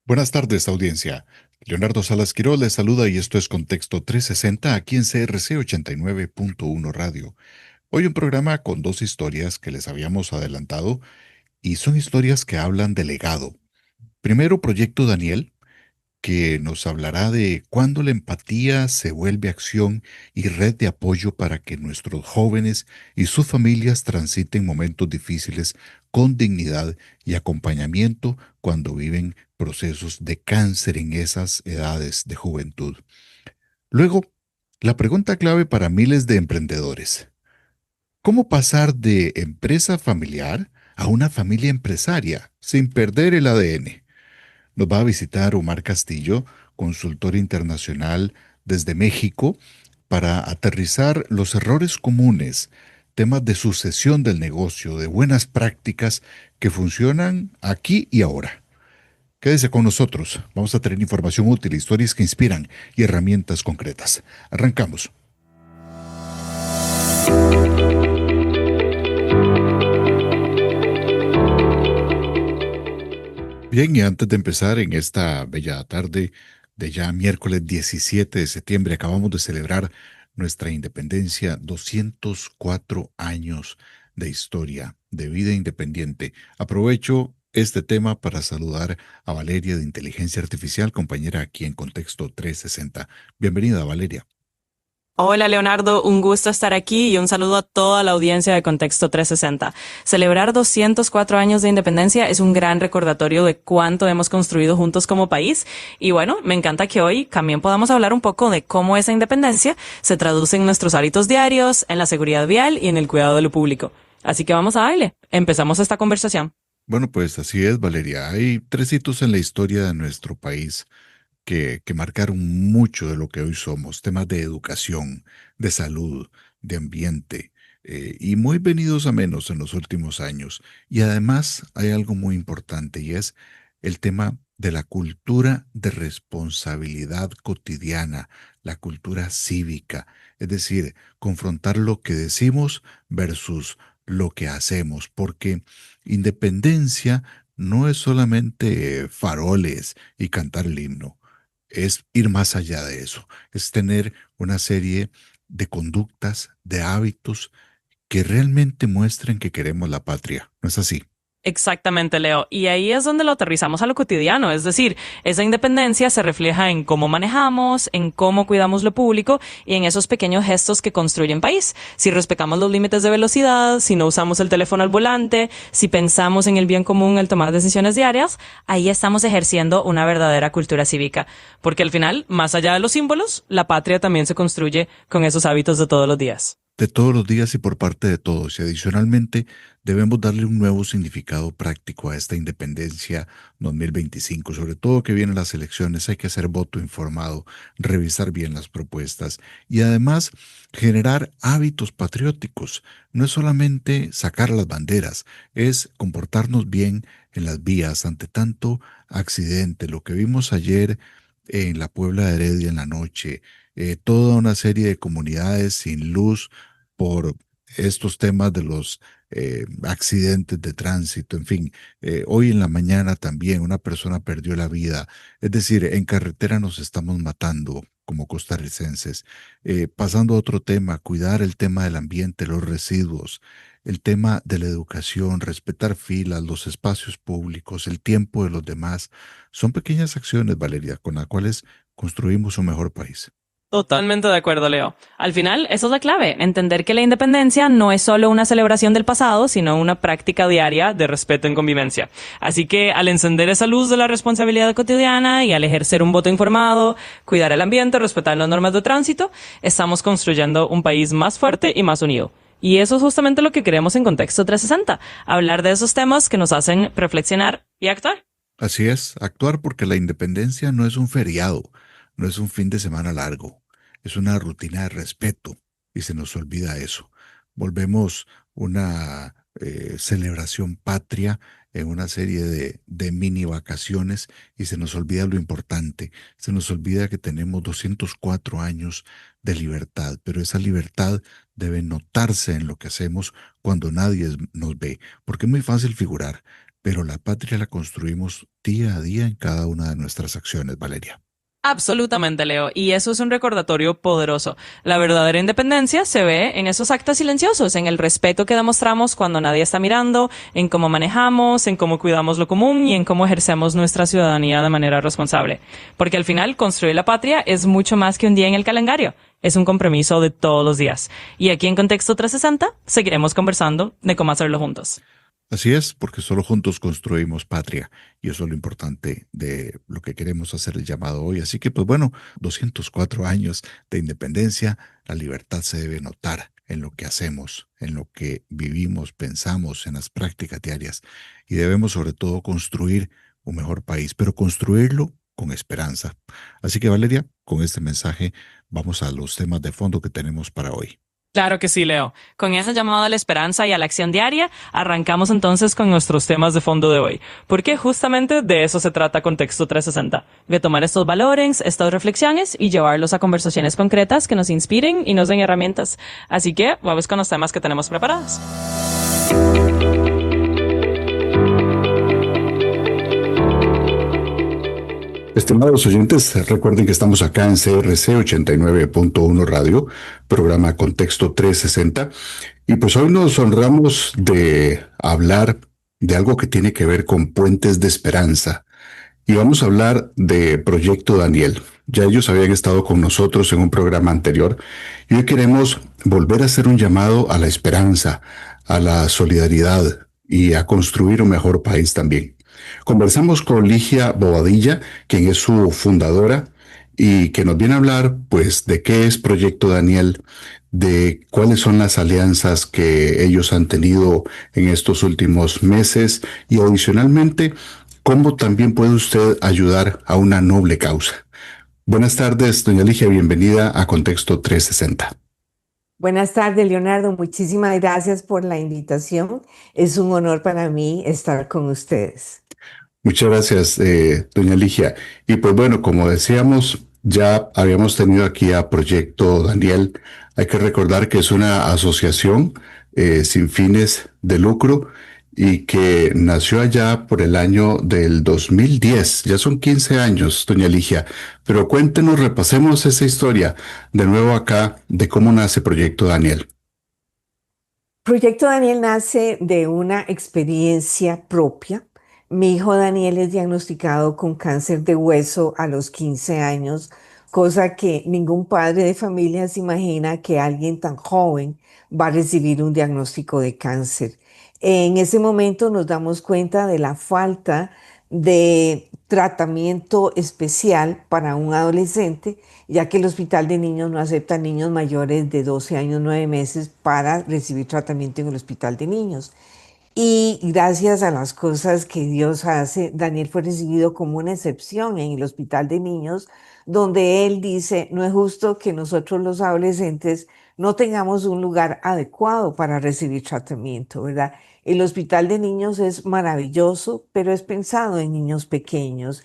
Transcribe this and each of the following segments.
Buenas tardes, audiencia. Leonardo Salas Quiroz les saluda y esto es Contexto 360 aquí en CRC 89.1 Radio. Hoy un programa con dos historias que les habíamos adelantado y son historias que hablan de legado. Primero, Proyecto Daniel, que nos hablará de cuándo la empatía se vuelve acción y red de apoyo para que nuestros jóvenes y sus familias transiten momentos difíciles con dignidad y acompañamiento cuando viven procesos de cáncer en esas edades de juventud. Luego, la pregunta clave para miles de emprendedores. ¿Cómo pasar de empresa familiar a una familia empresaria sin perder el ADN? Nos va a visitar Omar Castillo, consultor internacional desde México, para aterrizar los errores comunes, temas de sucesión del negocio, de buenas prácticas que funcionan aquí y ahora. Quédese con nosotros. Vamos a tener información útil, historias que inspiran y herramientas concretas. Arrancamos. Bien, y antes de empezar en esta bella tarde de ya miércoles 17 de septiembre, acabamos de celebrar nuestra independencia, 204 años de historia, de vida independiente. Aprovecho este tema para saludar a Valeria de Inteligencia Artificial, compañera aquí en Contexto 360. Bienvenida, Valeria. Hola Leonardo, un gusto estar aquí y un saludo a toda la audiencia de Contexto 360. Celebrar 204 años de independencia es un gran recordatorio de cuánto hemos construido juntos como país y bueno, me encanta que hoy también podamos hablar un poco de cómo esa independencia se traduce en nuestros hábitos diarios, en la seguridad vial y en el cuidado de lo público. Así que vamos a darle. Empezamos esta conversación. Bueno, pues así es, Valeria. Hay tres hitos en la historia de nuestro país que marcaron mucho de lo que hoy somos, temas de educación, de salud, de ambiente, y muy venidos a menos en los últimos años. Y además hay algo muy importante y es el tema de la cultura de responsabilidad cotidiana, la cultura cívica, es decir, confrontar lo que decimos versus lo que hacemos, porque independencia no es solamente faroles y cantar el himno, es ir más allá de eso, es tener una serie de conductas, de hábitos que realmente muestren que queremos la patria. ¿No es así? Exactamente, Leo. Y ahí es donde lo aterrizamos a lo cotidiano. Es decir, esa independencia se refleja en cómo manejamos, en cómo cuidamos lo público y en esos pequeños gestos que construyen país. Si respetamos los límites de velocidad, si no usamos el teléfono al volante, si pensamos en el bien común al tomar decisiones diarias, ahí estamos ejerciendo una verdadera cultura cívica. Porque al final, más allá de los símbolos, la patria también se construye con esos hábitos de todos los días. De todos los días y por parte de todos. Y adicionalmente, debemos darle un nuevo significado práctico a esta independencia 2025. Sobre todo que vienen las elecciones, hay que hacer voto informado, revisar bien las propuestas y además generar hábitos patrióticos. No es solamente sacar las banderas, es comportarnos bien en las vías ante tanto accidente. Lo que vimos ayer en la Puebla de Heredia en la noche, toda una serie de comunidades sin luz por estos temas de los accidentes de tránsito, en fin, hoy en la mañana también una persona perdió la vida, es decir, en carretera nos estamos matando como costarricenses. Pasando a otro tema, cuidar el tema del ambiente, los residuos, el tema de la educación, respetar filas, los espacios públicos, el tiempo de los demás, son pequeñas acciones, Valeria, con las cuales construimos un mejor país. Totalmente de acuerdo, Leo. Al final, eso es la clave, entender que la independencia no es solo una celebración del pasado, sino una práctica diaria de respeto en convivencia. Así que al encender esa luz de la responsabilidad cotidiana y al ejercer un voto informado, cuidar el ambiente, respetar las normas de tránsito, estamos construyendo un país más fuerte y más unido. Y eso es justamente lo que queremos en Contexto 360, hablar de esos temas que nos hacen reflexionar y actuar. Así es, actuar porque la independencia no es un feriado, no es un fin de semana largo, es una rutina de respeto y se nos olvida eso. Volvemos una celebración patria en una serie de mini vacaciones y se nos olvida lo importante, se nos olvida que tenemos 204 años de libertad, pero esa libertad debe notarse en lo que hacemos cuando nadie nos ve, porque es muy fácil figurar. pero la patria la construimos día a día en cada una de nuestras acciones, Valeria. Absolutamente, Leo. Y eso es un recordatorio poderoso. La verdadera independencia se ve en esos actos silenciosos, en el respeto que demostramos cuando nadie está mirando, en cómo manejamos, en cómo cuidamos lo común y en cómo ejercemos nuestra ciudadanía de manera responsable. Porque al final, construir la patria es mucho más que un día en el calendario. Es un compromiso de todos los días. Y aquí en Contexto 360 seguiremos conversando de cómo hacerlo juntos. Así es, porque solo juntos construimos patria y eso es lo importante de lo que queremos hacer el llamado hoy. Así que, pues bueno, 204 años de independencia, la libertad se debe notar en lo que hacemos, en lo que vivimos, pensamos, en las prácticas diarias y debemos sobre todo construir un mejor país, pero construirlo con esperanza. Así que, Valeria, con este mensaje vamos a los temas de fondo que tenemos para hoy. Claro que sí, Leo. Con ese llamado a la esperanza y a la acción diaria, arrancamos entonces con nuestros temas de fondo de hoy. Porque justamente de eso se trata Contexto 360. De tomar estos valores, estas reflexiones y llevarlos a conversaciones concretas que nos inspiren y nos den herramientas. Así que vamos con los temas que tenemos preparados. Estimados oyentes, recuerden que estamos acá en CRC 89.1 Radio, programa Contexto 360, y pues hoy nos honramos de hablar de algo que tiene que ver con puentes de esperanza, y vamos a hablar de Proyecto Daniel. Ya ellos habían estado con nosotros en un programa anterior, y hoy queremos volver a hacer un llamado a la esperanza, a la solidaridad y a construir un mejor país también. Conversamos con Ligia Bobadilla, quien es su fundadora y que nos viene a hablar, pues, de qué es Proyecto Daniel, de cuáles son las alianzas que ellos han tenido en estos últimos meses y adicionalmente, cómo también puede usted ayudar a una noble causa. Buenas tardes, doña Ligia, bienvenida a Contexto 360. Buenas tardes, Leonardo. Muchísimas gracias por la invitación. Es un honor para mí estar con ustedes. Muchas gracias, doña Ligia. Y pues bueno, como decíamos, ya habíamos tenido aquí a Proyecto Daniel. Hay que recordar que es una asociación sin fines de lucro y que nació allá por el año del 2010. Ya son 15 años, doña Ligia. Pero cuéntenos, repasemos esa historia de nuevo acá de cómo nace Proyecto Daniel. Proyecto Daniel nace de una experiencia propia. Mi hijo Daniel es diagnosticado con cáncer de hueso a los 15 años, cosa que ningún padre de familia se imagina que alguien tan joven va a recibir un diagnóstico de cáncer. En ese momento nos damos cuenta de la falta de tratamiento especial para un adolescente, ya que el Hospital de Niños no acepta niños mayores de 12 años, 9 meses para recibir tratamiento en el Hospital de Niños. Y gracias a las cosas que Dios hace, Daniel fue recibido como una excepción en el Hospital de Niños, donde él dice, no es justo que nosotros los adolescentes no tengamos un lugar adecuado para recibir tratamiento, ¿verdad? El Hospital de Niños es maravilloso, pero es pensado en niños pequeños.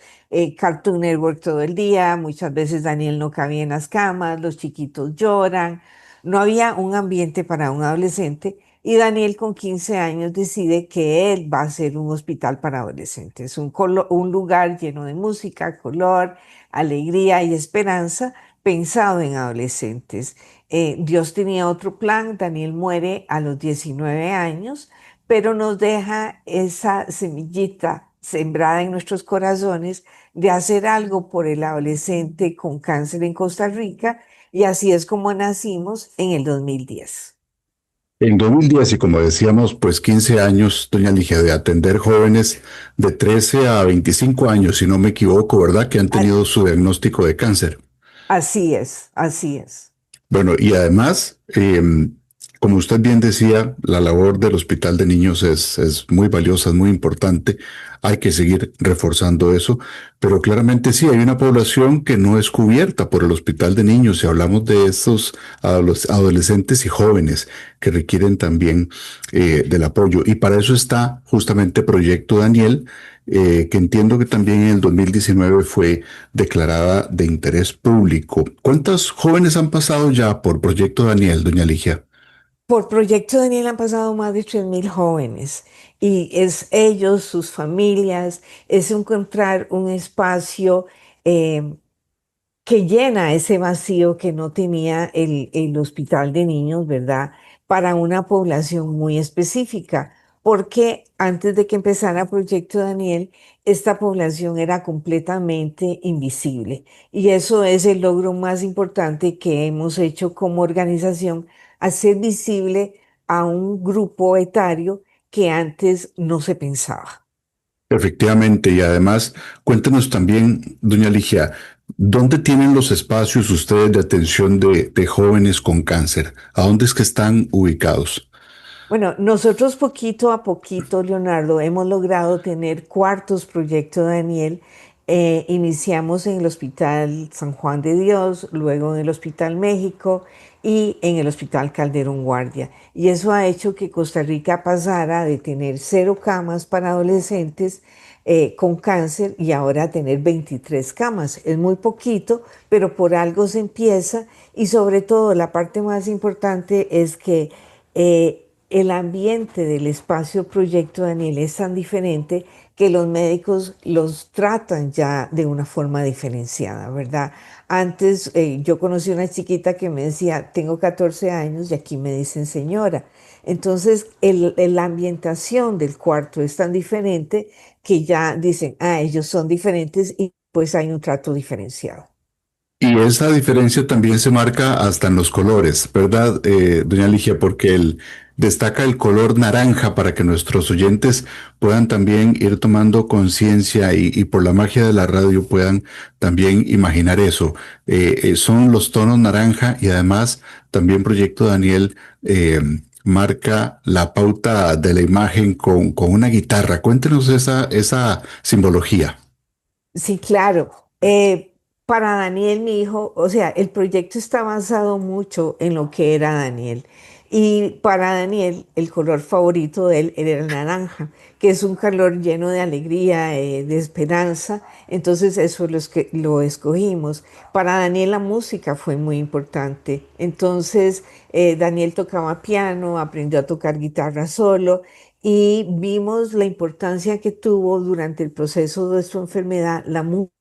Cartoon Network todo el día, muchas veces Daniel no cabía en las camas, los chiquitos lloran, no había un ambiente para un adolescente. Y Daniel con 15 años decide que él va a ser un hospital para adolescentes, un lugar lleno de música, color, alegría y esperanza pensado en adolescentes. Dios tenía otro plan, Daniel muere a los 19 años, pero nos deja esa semillita sembrada en nuestros corazones de hacer algo por el adolescente con cáncer en Costa Rica y así es como nacimos en el 2010. En 2010, y como decíamos, pues 15 años, doña Ligia, de atender jóvenes de 13 a 25 años, si no me equivoco, ¿verdad? Que han tenido su diagnóstico de cáncer. Así es, así es. Bueno, y además, como usted bien decía, la labor del Hospital de Niños es muy valiosa, es muy importante. Hay que seguir reforzando eso, pero claramente sí, hay una población que no es cubierta por el Hospital de Niños y hablamos de esos adolescentes y jóvenes que requieren también del apoyo. Y para eso está justamente Proyecto Daniel, que entiendo que también en el 2019 fue declarada de interés público. ¿Cuántos jóvenes han pasado ya por Proyecto Daniel, doña Ligia? Por Proyecto Daniel han pasado más de 3.000 jóvenes y es ellos, sus familias, es encontrar un espacio eh, que llena ese vacío que no tenía el hospital de niños, ¿verdad? Para una población muy específica, porque antes de que empezara Proyecto Daniel, esta población era completamente invisible. Y eso es el logro más importante que hemos hecho como organización, hacer visible a un grupo etario que antes no se pensaba. Efectivamente, y además, cuéntenos también, doña Ligia, ¿dónde tienen los espacios ustedes de atención de jóvenes con cáncer? ¿A dónde es que están ubicados? Bueno, nosotros poquito a poquito, Leonardo, hemos logrado tener cuartos Proyecto Daniel. Iniciamos en el Hospital San Juan de Dios, luego en el Hospital México y en el Hospital Calderón Guardia. Y eso ha hecho que Costa Rica pasara de tener 0 camas para adolescentes con cáncer y ahora a tener 23 camas. Es muy poquito, pero por algo se empieza y sobre todo la parte más importante es que el ambiente del espacio Proyecto Daniel es tan diferente que los médicos los tratan ya de una forma diferenciada, ¿verdad? Antes yo conocí una chiquita que me decía, tengo 14 años y aquí me dicen señora. Entonces, la ambientación del cuarto es tan diferente que ya dicen, ah, ellos son diferentes y pues hay un trato diferenciado. Y esa diferencia también se marca hasta en los colores, ¿verdad, doña Ligia? Porque destaca el color naranja para que nuestros oyentes puedan también ir tomando conciencia y por la magia de la radio puedan también imaginar eso. Son los tonos naranja y además también Proyecto Daniel marca la pauta de la imagen con una guitarra. Cuéntenos esa simbología. Sí, claro. Para Daniel, mi hijo, o sea, el proyecto está basado mucho en lo que era Daniel. Y para Daniel, el color favorito de él era el naranja, que es un color lleno de alegría, de esperanza. Entonces, eso es que lo escogimos. Para Daniel, la música fue muy importante. Entonces, Daniel tocaba piano, aprendió a tocar guitarra solo y vimos la importancia que tuvo durante el proceso de su enfermedad la música.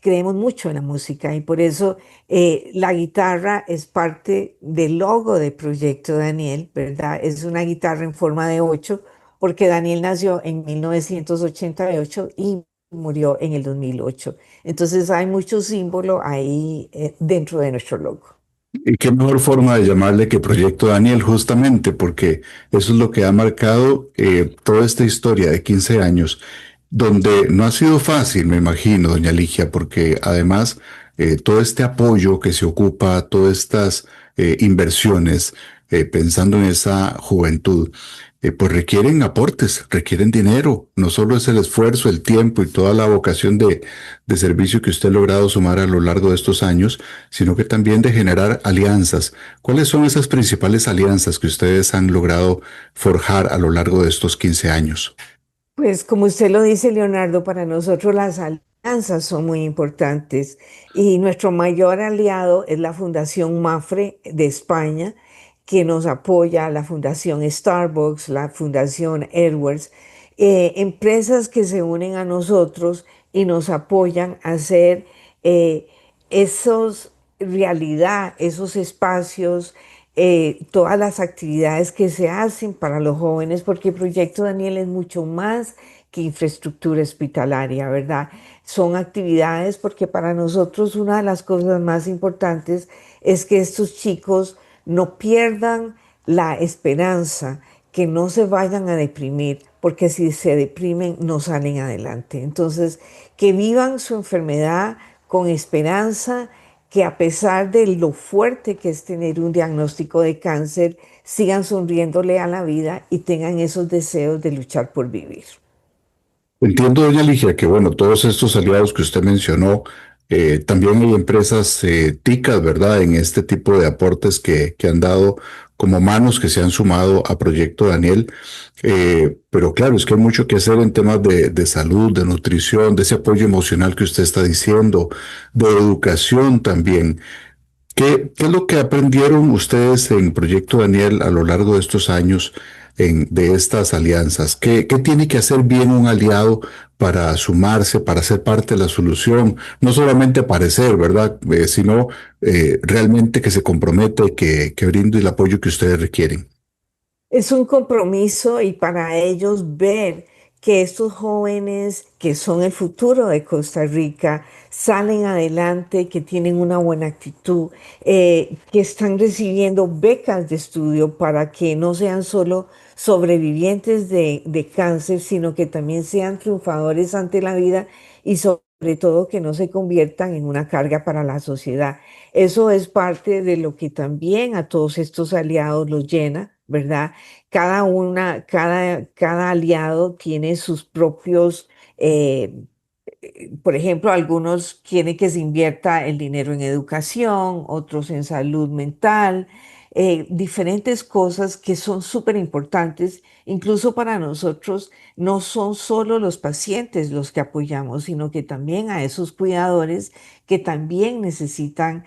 Creemos mucho en la música y por eso la guitarra es parte del logo de Proyecto Daniel, ¿verdad? Es una guitarra en forma de 8 porque Daniel nació en 1988 y murió en el 2008. Entonces hay mucho símbolo ahí dentro de nuestro logo. Y qué mejor forma de llamarle que Proyecto Daniel, justamente, porque eso es lo que ha marcado toda esta historia de 15 años, donde no ha sido fácil, me imagino, doña Ligia, porque además todo este apoyo que se ocupa, todas estas inversiones, pensando en esa juventud, pues requieren aportes, requieren dinero, no solo es el esfuerzo, el tiempo y toda la vocación de servicio que usted ha logrado sumar a lo largo de estos años, sino que también de generar alianzas. ¿Cuáles son esas principales alianzas que ustedes han logrado forjar a lo largo de estos 15 años? Pues como usted lo dice, Leonardo, para nosotros las alianzas son muy importantes y nuestro mayor aliado es la Fundación Mafre de España, que nos apoya, la Fundación Starbucks, la Fundación Edwards, empresas que se unen a nosotros y nos apoyan a hacer eh, esos realidad, esos espacios, todas las actividades que se hacen para los jóvenes, porque Proyecto Daniel es mucho más que infraestructura hospitalaria, ¿verdad? Son actividades porque para nosotros una de las cosas más importantes es que estos chicos no pierdan la esperanza, que no se vayan a deprimir, porque si se deprimen no salen adelante. Entonces, que vivan su enfermedad con esperanza, que a pesar de lo fuerte que es tener un diagnóstico de cáncer, sigan sonriéndole a la vida y tengan esos deseos de luchar por vivir. Entiendo, doña Ligia, que bueno, todos estos aliados que usted mencionó, también hay empresas ticas, ¿verdad? En este tipo de aportes que han dado como manos que se han sumado a Proyecto Daniel. Pero claro, es que hay mucho que hacer en temas de salud, de nutrición, de ese apoyo emocional que usted está diciendo, de educación también. ¿Qué es lo que aprendieron ustedes en Proyecto Daniel a lo largo de estos años de estas alianzas? ¿Qué tiene que hacer bien un aliado para sumarse, para ser parte de la solución? No solamente aparecer, ¿verdad? Sino realmente que se compromete, que brinde el apoyo que ustedes requieren. Es un compromiso y para ellos ver que estos jóvenes que son el futuro de Costa Rica salen adelante, que tienen una buena actitud, que están recibiendo becas de estudio para que no sean solo sobrevivientes de cáncer, sino que también sean triunfadores ante la vida y sobre todo que no se conviertan en una carga para la sociedad. Eso es parte de lo que también a todos estos aliados los llena, ¿verdad? Cada aliado tiene sus propios, por ejemplo, algunos quieren que se invierta el dinero en educación, otros en salud mental, diferentes cosas que son súper importantes. Incluso para nosotros no son solo los pacientes los que apoyamos, sino que también a esos cuidadores que también necesitan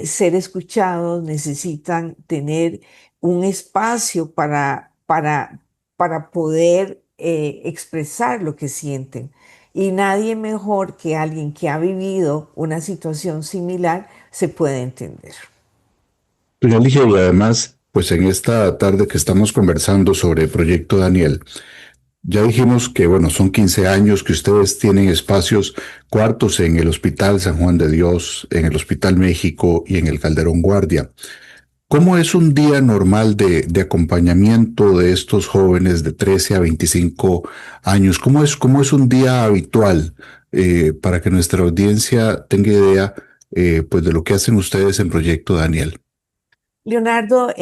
ser escuchados, necesitan tener un espacio para poder expresar lo que sienten. Y nadie mejor que alguien que ha vivido una situación similar se puede entender. Doña Ligia, y además, pues en esta tarde que estamos conversando sobre Proyecto Daniel, ya dijimos que, bueno, son 15 años que ustedes tienen espacios, cuartos en el Hospital San Juan de Dios, en el Hospital México y en el Calderón Guardia. ¿Cómo es un día normal de acompañamiento de estos jóvenes de 13 a 25 años? Cómo es un día habitual para que nuestra audiencia tenga idea pues de lo que hacen ustedes en Proyecto Daniel? Leonardo,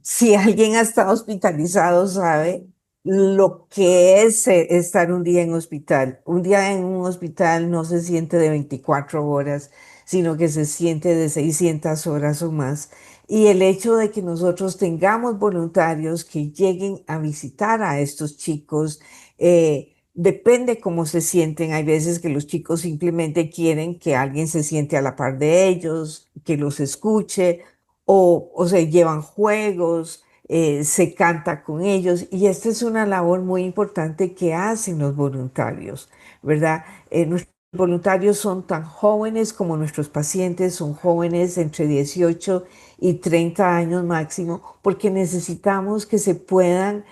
si alguien ha estado hospitalizado, sabe lo que es estar un día en hospital. Un día en un hospital no se siente de 24 horas, sino que se siente de 600 horas o más. Y el hecho de que nosotros tengamos voluntarios que lleguen a visitar a estos chicos, depende cómo se sienten. Hay veces que los chicos simplemente quieren que alguien se siente a la par de ellos, que los escuche o se llevan juegos, se canta con ellos y esta es una labor muy importante que hacen los voluntarios, ¿verdad? Nuestros voluntarios son tan jóvenes como nuestros pacientes, son jóvenes entre 18 y 30 años máximo, porque necesitamos que puedan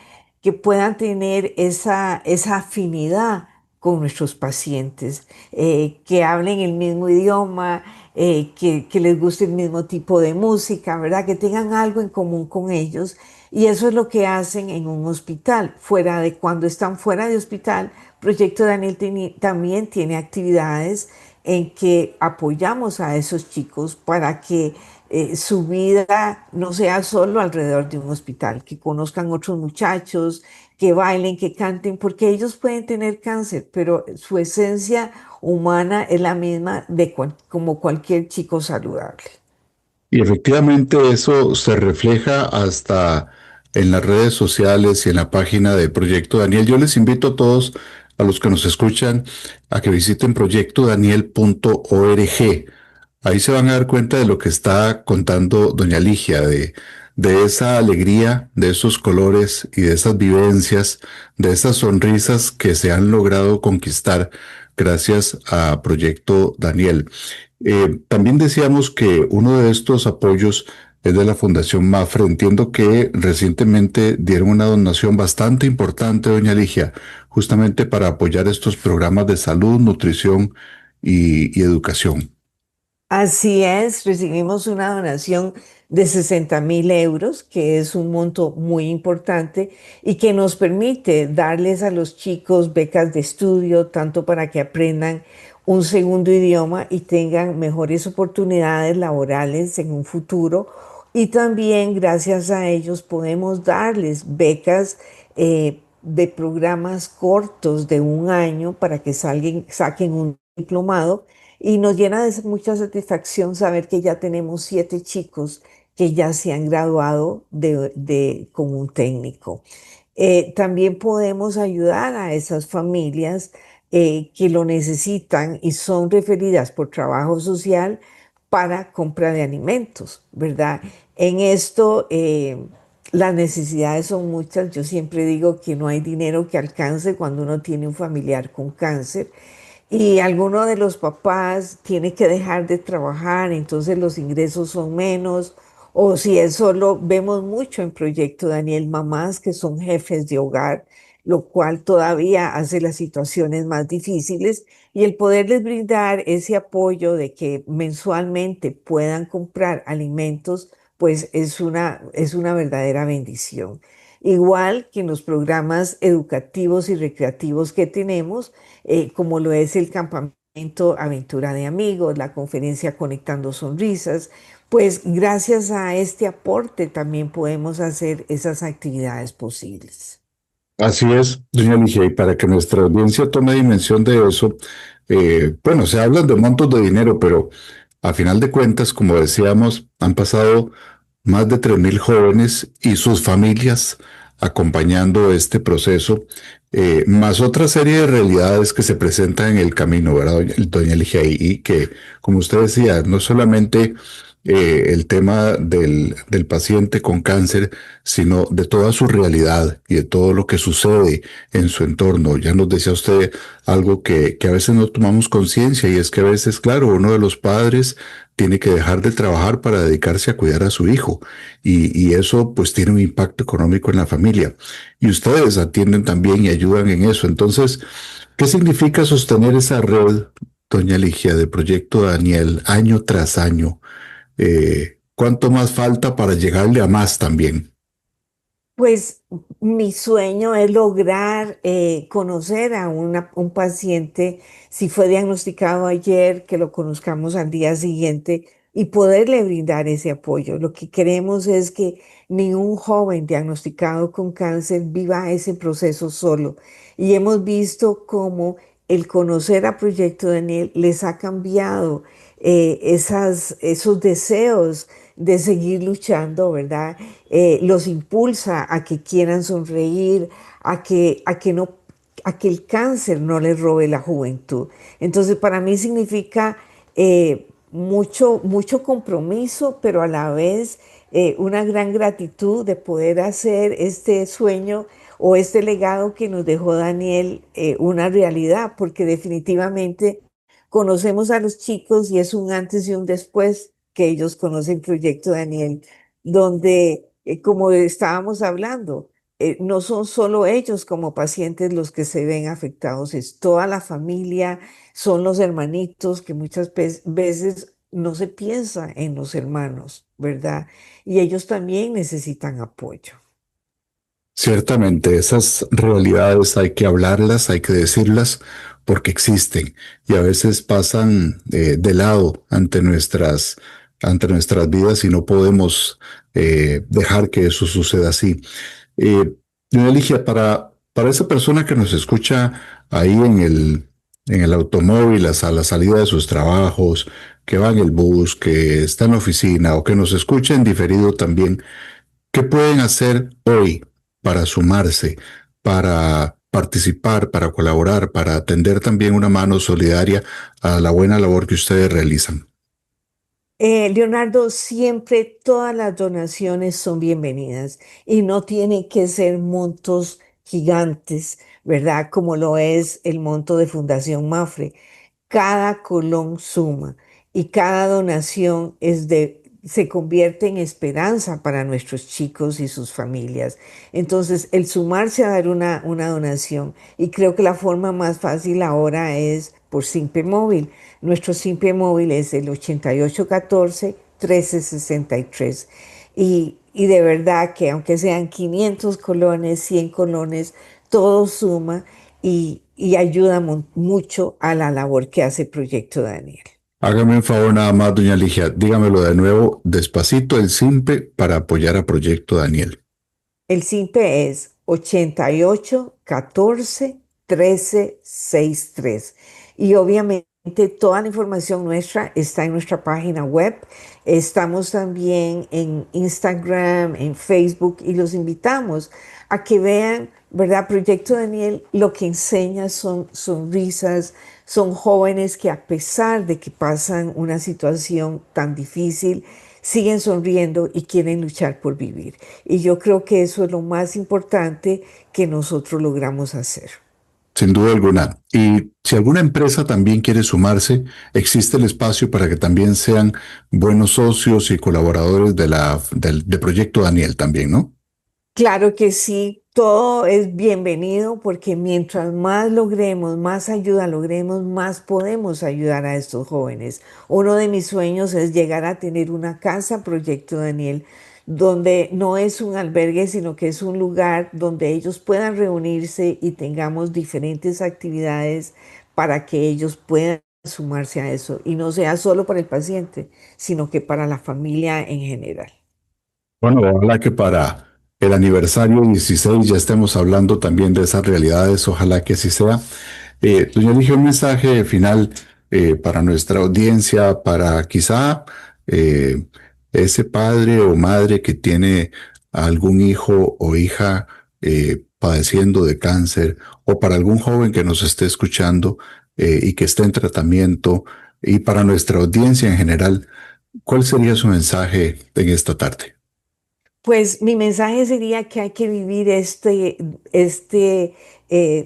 tener esa afinidad con nuestros pacientes, que hablen el mismo idioma, que les guste el mismo tipo de música, ¿verdad? Que tengan algo en común con ellos. Y eso es lo que hacen en un hospital. Cuando están fuera de hospital, Proyecto Daniel también tiene actividades en que apoyamos a esos chicos para que su vida no sea solo alrededor de un hospital, que conozcan otros muchachos, que bailen, que canten, porque ellos pueden tener cáncer, pero su esencia humana es la misma como cualquier chico saludable. Y efectivamente eso se refleja hasta en las redes sociales y en la página de Proyecto Daniel. Yo les invito a todos, a los que nos escuchan, a que visiten proyectodaniel.org. Ahí se van a dar cuenta de lo que está contando doña Ligia, de esa alegría, de esos colores y de esas vivencias, de esas sonrisas que se han logrado conquistar gracias a Proyecto Daniel. También decíamos que uno de estos apoyos es de la Fundación Mafre. Entiendo que recientemente dieron una donación bastante importante, doña Ligia, justamente para apoyar estos programas de salud, nutrición y educación. Así es, recibimos una donación de 60.000 euros, que es un monto muy importante y que nos permite darles a los chicos becas de estudio, tanto para que aprendan un segundo idioma y tengan mejores oportunidades laborales en un futuro. Y también gracias a ellos podemos darles becas de programas cortos de un año para que saquen un diplomado y nos llena de mucha satisfacción saber que ya tenemos 7 chicos que ya se han graduado con un técnico. También podemos ayudar a esas familias que lo necesitan y son referidas por trabajo social para compra de alimentos, ¿verdad? En esto las necesidades son muchas. Yo siempre digo que no hay dinero que alcance cuando uno tiene un familiar con cáncer y alguno de los papás tiene que dejar de trabajar, entonces los ingresos son menos, o si es solo, vemos mucho en Proyecto Daniel, mamás que son jefes de hogar, lo cual todavía hace las situaciones más difíciles, y el poderles brindar ese apoyo de que mensualmente puedan comprar alimentos, pues es una verdadera bendición. Igual que en los programas educativos y recreativos que tenemos, como lo es el campamento Aventura de Amigos, la conferencia Conectando Sonrisas, pues gracias a este aporte también podemos hacer esas actividades posibles. Así es, doña Ligia, y para que nuestra audiencia tome dimensión de eso, bueno, se hablan de montos de dinero, pero a final de cuentas, como decíamos, han pasado más de 3.000 jóvenes y sus familias acompañando este proceso, más otra serie de realidades que se presentan en el camino, ¿verdad, doña Ligia? Y que, como usted decía, no solamente el tema del paciente con cáncer, sino de toda su realidad y de todo lo que sucede en su entorno. Ya nos decía usted algo que a veces no tomamos conciencia y es que a veces, claro, uno de los padres tiene que dejar de trabajar para dedicarse a cuidar a su hijo y eso pues tiene un impacto económico en la familia. Y ustedes atienden también y ayudan en eso. Entonces, ¿qué significa sostener esa red, doña Ligia, de Proyecto Daniel año tras año? ¿Cuánto más falta para llegarle a más también? Pues mi sueño es lograr conocer a un paciente, si fue diagnosticado ayer, que lo conozcamos al día siguiente y poderle brindar ese apoyo. Lo que queremos es que ningún joven diagnosticado con cáncer viva ese proceso solo. Y hemos visto cómo el conocer a Proyecto Daniel les ha cambiado esos deseos de seguir luchando, ¿verdad? Los impulsa a que quieran sonreír, a que el cáncer no les robe la juventud. Entonces, para mí significa mucho compromiso, pero a la vez una gran gratitud de poder hacer este sueño o este legado que nos dejó Daniel una realidad, porque definitivamente conocemos a los chicos y es un antes y un después que ellos conocen Proyecto Daniel, donde, como estábamos hablando, no son solo ellos como pacientes los que se ven afectados, es toda la familia, son los hermanitos que muchas veces no se piensa en los hermanos, ¿verdad? Y ellos también necesitan apoyo. Ciertamente, esas realidades hay que hablarlas, hay que decirlas, porque existen y a veces pasan de lado ante nuestras vidas y no podemos dejar que eso suceda así. Eh, Doña Ligia, para esa persona que nos escucha ahí en el automóvil, a la salida de sus trabajos, que va en el bus, que está en la oficina o que nos escucha en diferido también, ¿qué pueden hacer hoy para sumarse, para participar, para colaborar, para tender también una mano solidaria a la buena labor que ustedes realizan? Leonardo, siempre todas las donaciones son bienvenidas y no tienen que ser montos gigantes, ¿verdad? Como lo es el monto de Fundación Mafre. Cada colón suma y cada donación se convierte en esperanza para nuestros chicos y sus familias. Entonces, el sumarse a dar una donación, y creo que la forma más fácil ahora es por Simpe Móvil. Nuestro Simpe Móvil es el 8814-1363. Y de verdad que aunque sean 500 colones, 100 colones, todo suma y ayuda mucho a la labor que hace Proyecto Daniel. Hágame un favor nada más, doña Ligia, dígamelo de nuevo, despacito, el simple para apoyar a Proyecto Daniel. El SIMPE es 8814-1363. Y obviamente Toda la información nuestra está en nuestra página web. Estamos también en Instagram, en Facebook y los invitamos a que vean, ¿verdad? Proyecto Daniel lo que enseña son sonrisas, son jóvenes que a pesar de que pasan una situación tan difícil, siguen sonriendo y quieren luchar por vivir. Y yo creo que eso es lo más importante que nosotros logramos hacer. Sin duda alguna. Y si alguna empresa también quiere sumarse, existe el espacio para que también sean buenos socios y colaboradores de Proyecto Daniel también, ¿no? Claro que sí, todo es bienvenido porque mientras más logremos, más ayuda logremos, más podemos ayudar a estos jóvenes. Uno de mis sueños es llegar a tener una casa, Proyecto Daniel, donde no es un albergue, sino que es un lugar donde ellos puedan reunirse y tengamos diferentes actividades para que ellos puedan sumarse a eso y no sea solo para el paciente, sino que para la familia en general. Bueno, ojalá que para el aniversario 16 ya estemos hablando también de esas realidades, ojalá que así sea. Doña Ligia, un mensaje final para nuestra audiencia, para quizá eh, ese padre o madre que tiene algún hijo o hija padeciendo de cáncer, o para algún joven que nos esté escuchando y que esté en tratamiento, y para nuestra audiencia en general, ¿cuál sería su mensaje en esta tarde? Pues mi mensaje sería que hay que vivir este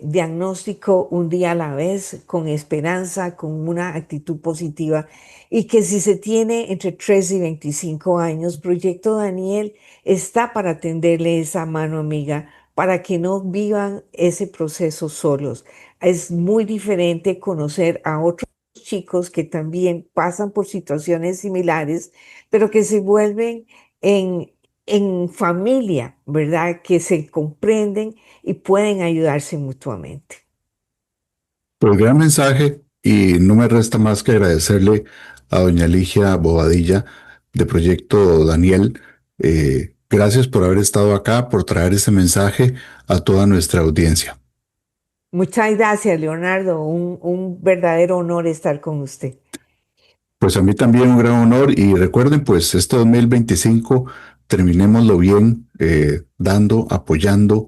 diagnóstico un día a la vez, con esperanza, con una actitud positiva, y que si se tiene entre 3 y 25 años, Proyecto Daniel está para tenderle esa mano amiga, para que no vivan ese proceso solos. Es muy diferente conocer a otros chicos que también pasan por situaciones similares, pero que se vuelven en familia, ¿verdad? Que se comprenden y pueden ayudarse mutuamente. Pues gran mensaje y no me resta más que agradecerle a doña Ligia Bobadilla de Proyecto Daniel. Gracias por haber estado acá, por traer ese mensaje a toda nuestra audiencia. Muchas gracias, Leonardo. Un verdadero honor estar con usted. Pues a mí también un gran honor y recuerden pues este 2025 terminémoslo bien, dando, apoyando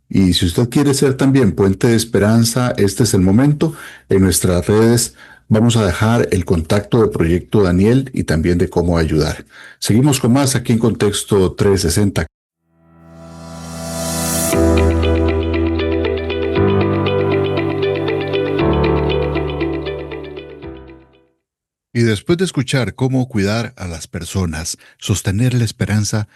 y si usted quiere ser también puente de esperanza, este es el momento. En nuestras redes vamos a dejar el contacto de Proyecto Daniel y también de cómo ayudar. Seguimos con más aquí en Contexto 360. Y después de escuchar cómo cuidar a las personas, sostener la esperanza,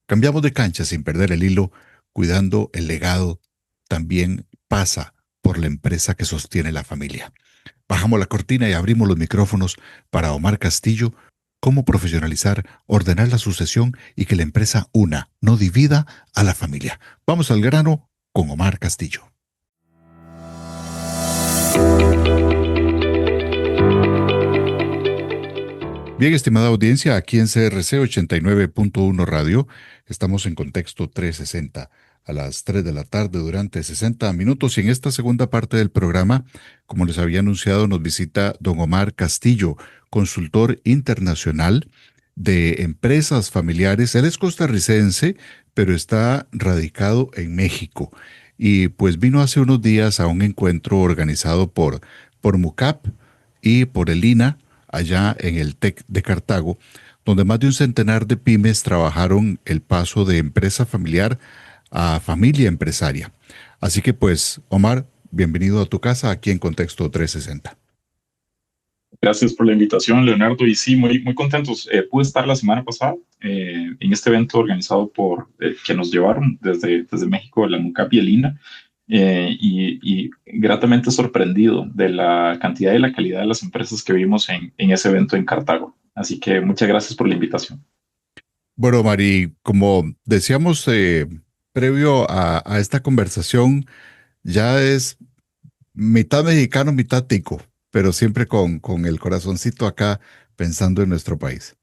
cambiamos de cancha sin perder el hilo, cuidando el legado, también pasa por la empresa que sostiene la familia. Bajamos la cortina y abrimos los micrófonos para Omar Castillo, cómo profesionalizar, ordenar la sucesión y que la empresa una, no divida a la familia. Vamos al grano con Omar Castillo. Bien, estimada audiencia, aquí en CRC 89.1 Radio, estamos en Contexto 360 a las 3 de la tarde durante 60 minutos y en esta segunda parte del programa, como les había anunciado, nos visita don Omar Castillo, consultor internacional de empresas familiares. Él es costarricense, pero está radicado en México y pues vino hace unos días a un encuentro organizado por MUCAP y por el INA allá en el TEC de Cartago, donde más de un centenar de pymes trabajaron el paso de empresa familiar a familia empresaria. Así que pues, Omar, bienvenido a tu casa aquí en Contexto 360. Gracias por la invitación, Leonardo. Y sí, muy contentos. Pude estar la semana pasada en este evento organizado que nos llevaron desde México, la MUCAP y el INA, y gratamente sorprendido de la cantidad y la calidad de las empresas que vimos en ese evento en Cartago. Así que muchas gracias por la invitación. Bueno, Mari, como decíamos previo a esta conversación, ya es mitad mexicano, mitad tico, pero siempre con el corazoncito acá pensando en nuestro país.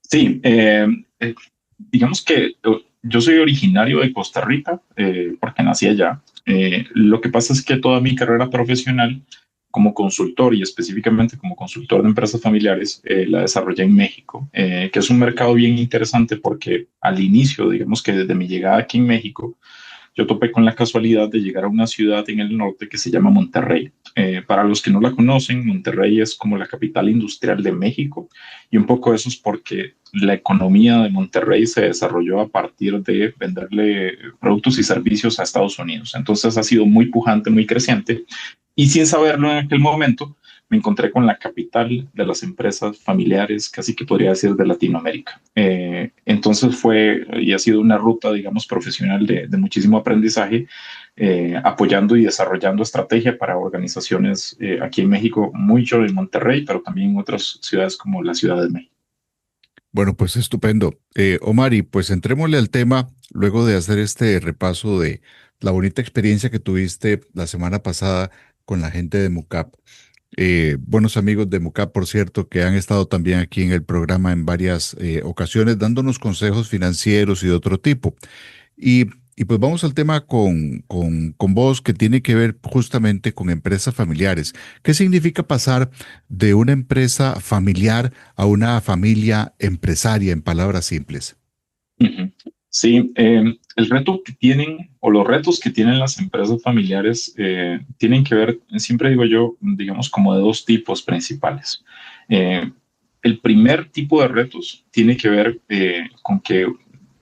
Sí, digamos que yo soy originario de Costa Rica porque nací allá. Lo que pasa es que toda mi carrera profesional como consultor y específicamente como consultor de empresas familiares, la desarrollé en México, que es un mercado bien interesante porque al inicio, digamos que desde mi llegada aquí en México, yo topé con la casualidad de llegar a una ciudad en el norte que se llama Monterrey. Para los que no la conocen, Monterrey es como la capital industrial de México y un poco eso es porque la economía de Monterrey se desarrolló a partir de venderle productos y servicios a Estados Unidos. Entonces ha sido muy pujante, muy creciente y sin saberlo en aquel momento, me encontré con la capital de las empresas familiares, casi que podría decir de Latinoamérica. Entonces fue y ha sido una ruta, digamos, profesional de muchísimo aprendizaje, apoyando y desarrollando estrategia para organizaciones aquí en México, mucho en Monterrey, pero también en otras ciudades como la Ciudad de México. Bueno, pues estupendo. Omar, y pues entrémosle al tema luego de hacer este repaso de la bonita experiencia que tuviste la semana pasada con la gente de MUCAP. Buenos amigos de MUCAP, por cierto, que han estado también aquí en el programa en varias ocasiones dándonos consejos financieros y de otro tipo. Y, y pues vamos al tema con vos, que tiene que ver justamente con empresas familiares. ¿Qué significa pasar de una empresa familiar a una familia empresaria, en palabras simples? Ujú. Sí, el reto que tienen o los retos que tienen las empresas familiares tienen que ver, siempre digo yo, digamos como de dos tipos principales. Eh, el primer tipo de retos tiene que ver con que,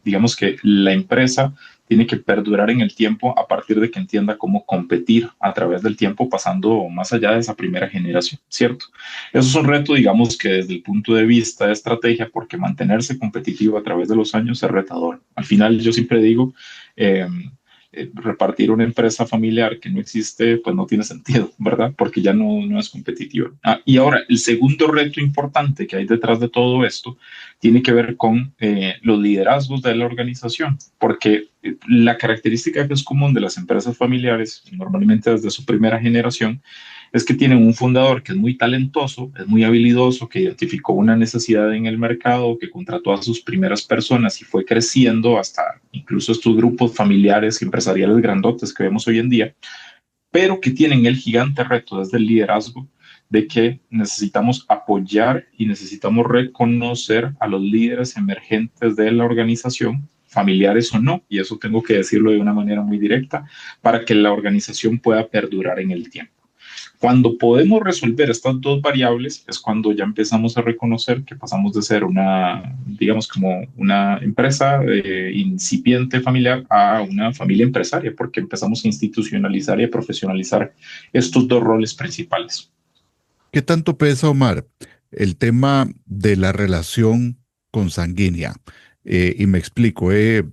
digamos que la empresa tiene que perdurar en el tiempo a partir de que entienda cómo competir a través del tiempo, pasando más allá de esa primera generación, ¿cierto? Eso es un reto, digamos que desde el punto de vista de estrategia, porque mantenerse competitivo a través de los años es retador. Al final, yo siempre digo, eh, repartir una empresa familiar que no existe, pues no tiene sentido, ¿verdad? Porque ya no es competitiva. Y ahora, el segundo reto importante que hay detrás de todo esto tiene que ver con los liderazgos de la organización, porque la característica que es común de las empresas familiares, normalmente desde su primera generación, es que tienen un fundador que es muy talentoso, es muy habilidoso, que identificó una necesidad en el mercado, que contrató a sus primeras personas y fue creciendo hasta incluso estos grupos familiares y empresariales grandotes que vemos hoy en día, pero que tienen el gigante reto desde el liderazgo de que necesitamos apoyar y necesitamos reconocer a los líderes emergentes de la organización, familiares o no, y eso tengo que decirlo de una manera muy directa, para que la organización pueda perdurar en el tiempo. Cuando podemos resolver estas dos variables es cuando ya empezamos a reconocer que pasamos de ser una, digamos, como una empresa incipiente familiar a una familia empresaria, porque empezamos a institucionalizar y a profesionalizar estos dos roles principales. ¿Qué tanto pesa, Omar, el tema de la relación consanguínea? Y me explico, he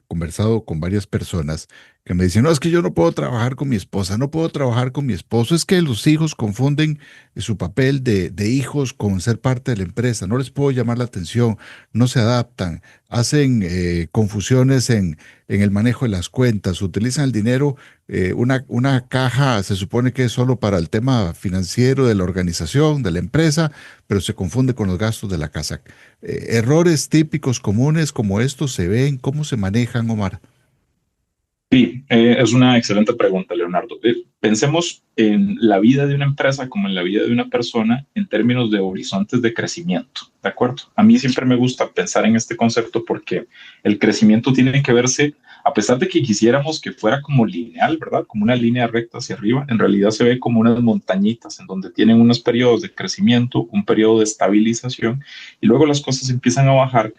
conversado con varias personas que me dicen, no, es que yo no puedo trabajar con mi esposa, no puedo trabajar con mi esposo, es que los hijos confunden su papel de hijos con ser parte de la empresa, no les puedo llamar la atención, no se adaptan, hacen confusiones en el manejo de las cuentas, utilizan el dinero, una caja se supone que es solo para el tema financiero de la organización, de la empresa, pero se confunde con los gastos de la casa. Errores típicos comunes como estos se ven, ¿cómo se manejan, Omar? Sí, es una excelente pregunta, Leonardo. Pensemos en la vida de una empresa como en la vida de una persona en términos de horizontes de crecimiento, ¿de acuerdo? A mí siempre me gusta pensar en este concepto porque el crecimiento tiene que verse, a pesar de que quisiéramos que fuera como lineal, ¿verdad? Como una línea recta hacia arriba, en realidad se ve como unas montañitas en donde tienen unos periodos de crecimiento, un periodo de estabilización y luego las cosas empiezan a bajar,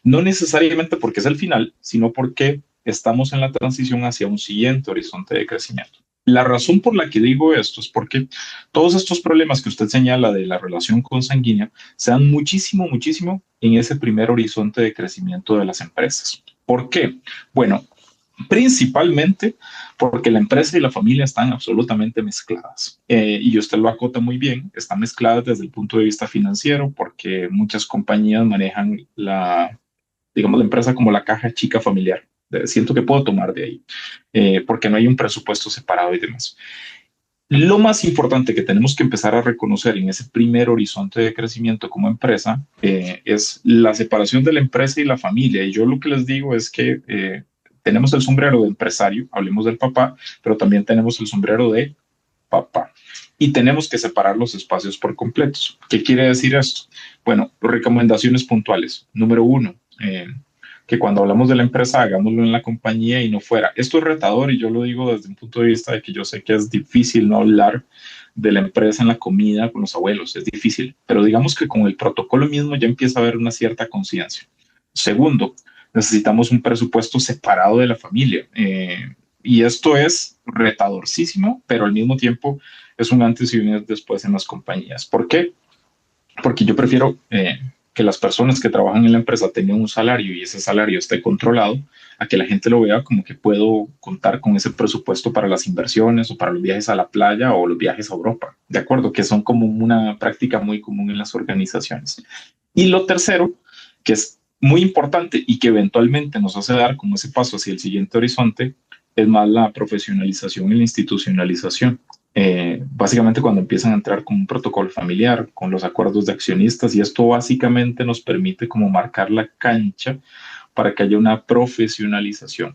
no necesariamente porque es el final, sino porque estamos en la transición hacia un siguiente horizonte de crecimiento. La razón por la que digo esto es porque todos estos problemas que usted señala de la relación consanguínea se dan muchísimo, muchísimo en ese primer horizonte de crecimiento de las empresas. ¿Por qué? Bueno, principalmente porque la empresa y la familia están absolutamente mezcladas. Y usted lo acota muy bien, están mezcladas desde el punto de vista financiero porque muchas compañías manejan digamos, la empresa como la caja chica familiar. Siento que puedo tomar de ahí, porque no hay un presupuesto separado y demás. Lo más importante que tenemos que empezar a reconocer en ese primer horizonte de crecimiento como empresa es la separación de la empresa y la familia. Y yo lo que les digo es que tenemos el sombrero de empresario, hablemos del papá, pero también tenemos el sombrero de papá. y tenemos que separar los espacios por completos. ¿Qué quiere decir esto? Bueno, recomendaciones puntuales. Número uno, que cuando hablamos de la empresa, hagámoslo en la compañía y no fuera. Esto es retador y yo lo digo desde un punto de vista de que yo sé que es difícil no hablar de la empresa en la comida con los abuelos, es difícil, pero digamos que con el protocolo mismo ya empieza a haber una cierta conciencia. Segundo, necesitamos un presupuesto separado de la familia. Y esto es retadorcísimo, pero al mismo tiempo es un antes y un después en las compañías. ¿Por qué? Porque yo prefiero que las personas que trabajan en la empresa tengan un salario y ese salario esté controlado, a que la gente lo vea como que puedo contar con ese presupuesto para las inversiones o para los viajes a la playa o los viajes a Europa, ¿de acuerdo? Que son como una práctica muy común en las organizaciones. Y lo tercero, que es muy importante y que eventualmente nos hace dar como ese paso hacia el siguiente horizonte, es más la profesionalización y la institucionalización. Básicamente cuando empiezan a entrar con un protocolo familiar, con los acuerdos de accionistas, y esto básicamente nos permite como marcar la cancha para que haya una profesionalización.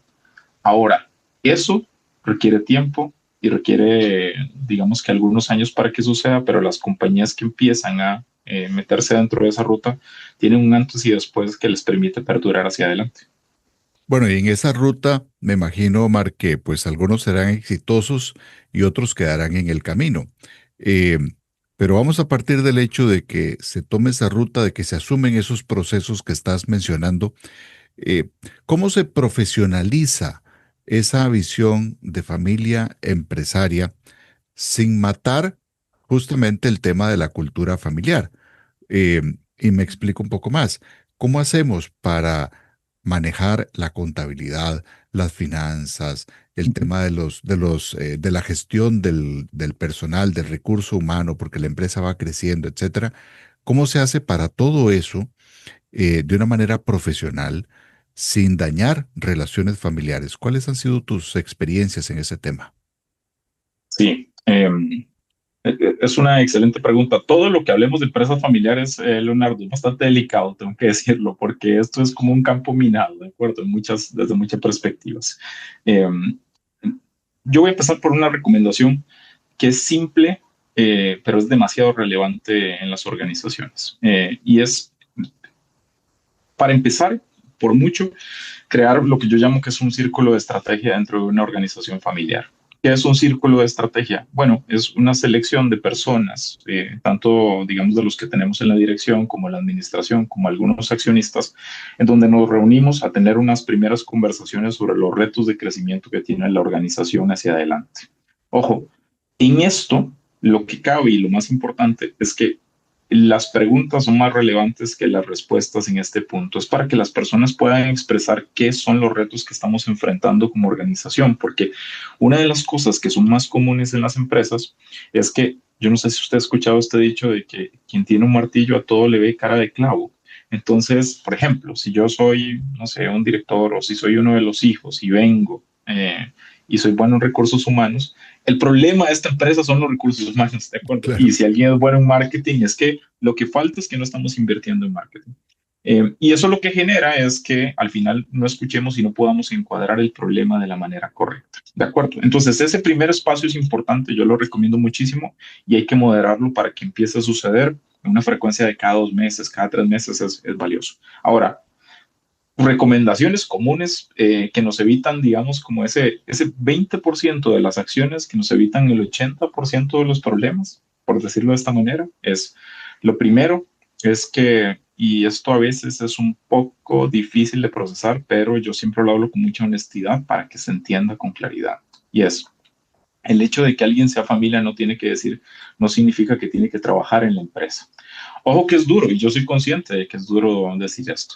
Ahora, eso requiere tiempo y requiere, digamos que algunos años para que suceda, pero las compañías que empiezan a meterse dentro de esa ruta tienen un antes y después que les permite perdurar hacia adelante. Bueno, y en esa ruta me imagino, Omar, que pues algunos serán exitosos y otros quedarán en el camino. Eh, pero vamos a partir del hecho de que se tome esa ruta, de que se asumen esos procesos que estás mencionando. Eh, ¿Cómo se profesionaliza esa visión de familia empresaria sin matar justamente el tema de la cultura familiar? Eh, y me explico un poco más. ¿Cómo hacemos para manejar la contabilidad, las finanzas, el tema de la gestión del personal, del recurso humano, porque la empresa va creciendo, etcétera? ¿Cómo se hace para todo eso de una manera profesional sin dañar relaciones familiares? ¿Cuáles han sido tus experiencias en ese tema? Sí, es una excelente pregunta. Todo lo que hablemos de empresas familiares, Leonardo, es bastante delicado, tengo que decirlo, porque esto es como un campo minado, ¿de acuerdo? Desde muchas perspectivas. Eh, yo voy a empezar por una recomendación que es simple, pero es demasiado relevante en las organizaciones. Y es, para empezar, por mucho, crear lo que yo llamo que es un círculo de estrategia dentro de una organización familiar. ¿Qué es un círculo de estrategia? Bueno, es una selección de personas, tanto, digamos, de los que tenemos en la dirección, como la administración, como algunos accionistas, en donde nos reunimos a tener unas primeras conversaciones sobre los retos de crecimiento que tiene la organización hacia adelante. Ojo, en esto, lo que cabe y lo más importante es que las preguntas son más relevantes que las respuestas en este punto. Es para que las personas puedan expresar qué son los retos que estamos enfrentando como organización, porque una de las cosas que son más comunes en las empresas es que, yo no sé si usted ha escuchado este dicho de que quien tiene un martillo a todo le ve cara de clavo. Entonces, por ejemplo, si yo soy, no sé, un director o si soy uno de los hijos y vengo y soy bueno en recursos humanos, el problema de esta empresa son los recursos humanos, ¿de acuerdo? Claro. Y si alguien es bueno en marketing, es que lo que falta es que no estamos invirtiendo en marketing. Y eso lo que genera es que al final no escuchemos y no podamos encuadrar el problema de la manera correcta, ¿de acuerdo? Entonces, ese primer espacio es importante, yo lo recomiendo muchísimo y hay que moderarlo para que empiece a suceder en una frecuencia de cada 2 meses, cada 3 meses es valioso. Ahora, recomendaciones comunes que nos evitan, digamos, como ese 20% de las acciones que nos evitan el 80% de los problemas, por decirlo de esta manera, es lo primero, es que, y esto a veces es un poco difícil de procesar, pero yo siempre lo hablo con mucha honestidad para que se entienda con claridad, y es el hecho de que alguien sea familia no tiene que decir, no significa que tiene que trabajar en la empresa. Ojo que es duro y yo soy consciente de que es duro decir esto,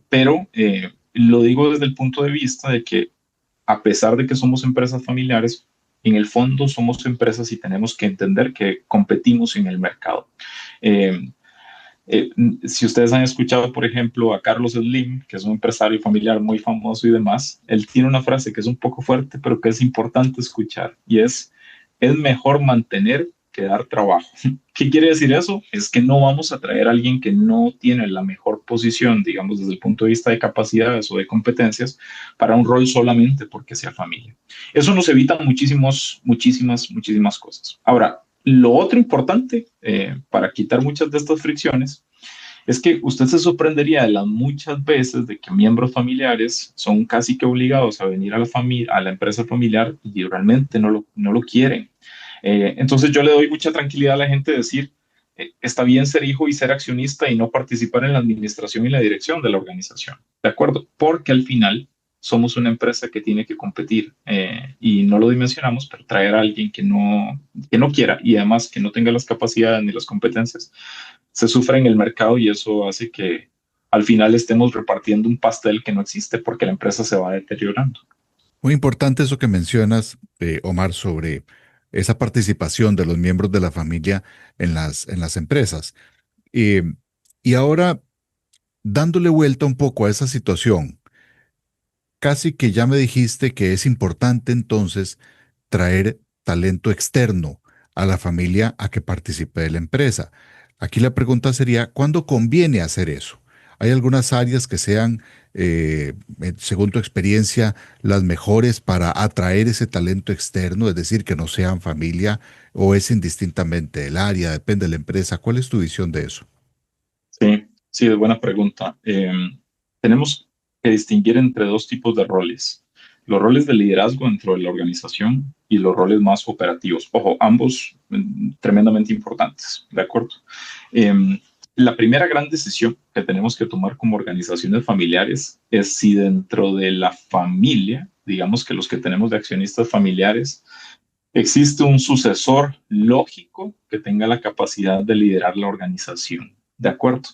pero lo digo desde el punto de vista de que a pesar de que somos empresas familiares, en el fondo somos empresas y tenemos que entender que competimos en el mercado. Eh, si ustedes han escuchado, por ejemplo, a Carlos Slim, que es un empresario familiar muy famoso y demás, él tiene una frase que es un poco fuerte, pero que es importante escuchar, y es mejor mantener que dar trabajo. ¿Qué quiere decir eso? Es que no vamos a traer a alguien que no tiene la mejor posición, digamos, desde el punto de vista de capacidades o de competencias, para un rol solamente porque sea familia. Eso nos evita muchísimas cosas. Ahora, Lo otro importante para quitar muchas de estas fricciones es que usted se sorprendería de las muchas veces de que miembros familiares son casi que obligados a venir a a la empresa familiar y realmente no lo quieren. Entonces yo le doy mucha tranquilidad a la gente de decir, está bien ser hijo y ser accionista y no participar en la administración y la dirección de la organización, ¿de acuerdo? Porque al final somos una empresa que tiene que competir y no lo dimensionamos, pero traer a alguien que no quiera y además que no tenga las capacidades ni las competencias, se sufre en el mercado y eso hace que al final estemos repartiendo un pastel que no existe porque la empresa se va deteriorando. Muy importante eso que mencionas, Omar, sobre esa participación de los miembros de la familia en las empresas. Eh, y ahora, dándole vuelta un poco a esa situación, casi que ya me dijiste que es importante entonces traer talento externo a la familia a que participe de la empresa. Aquí la pregunta sería, ¿cuándo conviene hacer eso? ¿Hay algunas áreas que sean, según tu experiencia, las mejores para atraer ese talento externo, es decir, que no sean familia o es indistintamente el área, depende de la empresa? ¿Cuál es tu visión de eso? Sí, sí, es buena pregunta. Tenemos que distinguir entre dos tipos de roles. Los roles de liderazgo dentro de la organización y los roles más operativos. Ojo, ambos tremendamente importantes, ¿de acuerdo? La primera gran decisión que tenemos que tomar como organizaciones familiares es si dentro de la familia, digamos que los que tenemos de accionistas familiares, existe un sucesor lógico que tenga la capacidad de liderar la organización. De acuerdo.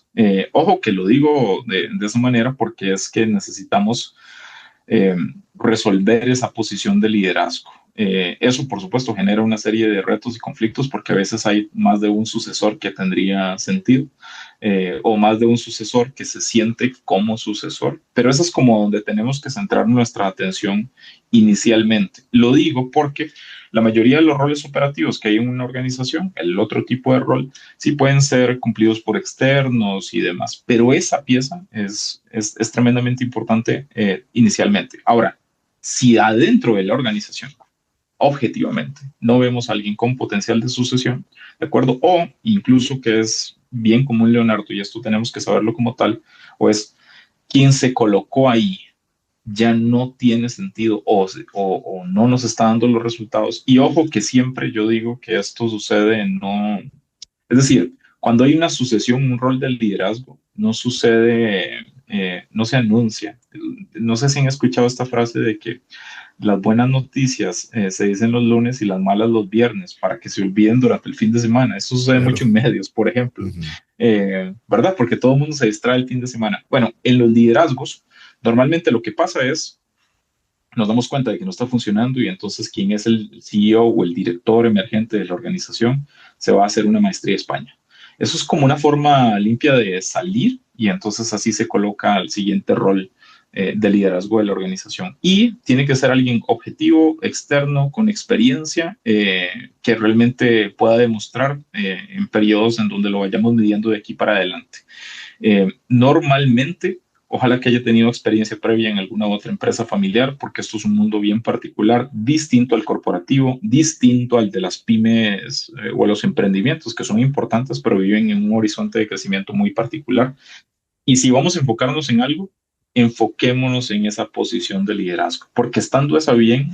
Ojo que lo digo de esa manera porque es que necesitamos eh, resolver esa posición de liderazgo. Eso, por supuesto, genera una serie de retos y conflictos porque a veces hay más de un sucesor que tendría sentido o más de un sucesor que se siente como sucesor, pero eso es como donde tenemos que centrar nuestra atención inicialmente. Lo digo porque la mayoría de los roles operativos que hay en una organización, el otro tipo de rol, sí pueden ser cumplidos por externos y demás, pero esa pieza es tremendamente importante inicialmente. Ahora, si adentro de la organización, objetivamente, no vemos a alguien con potencial de sucesión, ¿de acuerdo? O incluso que es bien común, Leonardo, y esto tenemos que saberlo como tal, o es quien se colocó ahí ya no tiene sentido o no nos está dando los resultados. Y ojo que siempre yo digo que esto sucede no, es decir, cuando hay una sucesión, un rol del liderazgo, no sucede, no se anuncia. No sé si han escuchado esta frase de que las buenas noticias se dicen los lunes y las malas los viernes para que se olviden durante el fin de semana. Eso sucede Claro. mucho en medios, por ejemplo, Ujú. ¿Verdad? Porque todo el mundo se distrae el fin de semana. Bueno, en los liderazgos, normalmente lo que pasa es nos damos cuenta de que no está funcionando y entonces quién es el CEO o el director emergente de la organización se va a hacer una maestría a España. Eso es como una forma limpia de salir y entonces así se coloca al siguiente rol de liderazgo de la organización. Y tiene que ser alguien objetivo, externo, con experiencia, que realmente pueda demostrar en periodos en donde lo vayamos midiendo de aquí para adelante. Normalmente, ojalá que haya tenido experiencia previa en alguna otra empresa familiar, porque esto es un mundo bien particular, distinto al corporativo, distinto al de las pymes o los emprendimientos, que son importantes, pero viven en un horizonte de crecimiento muy particular. Y si vamos a enfocarnos en algo, enfoquémonos en esa posición de liderazgo, porque estando esa bien,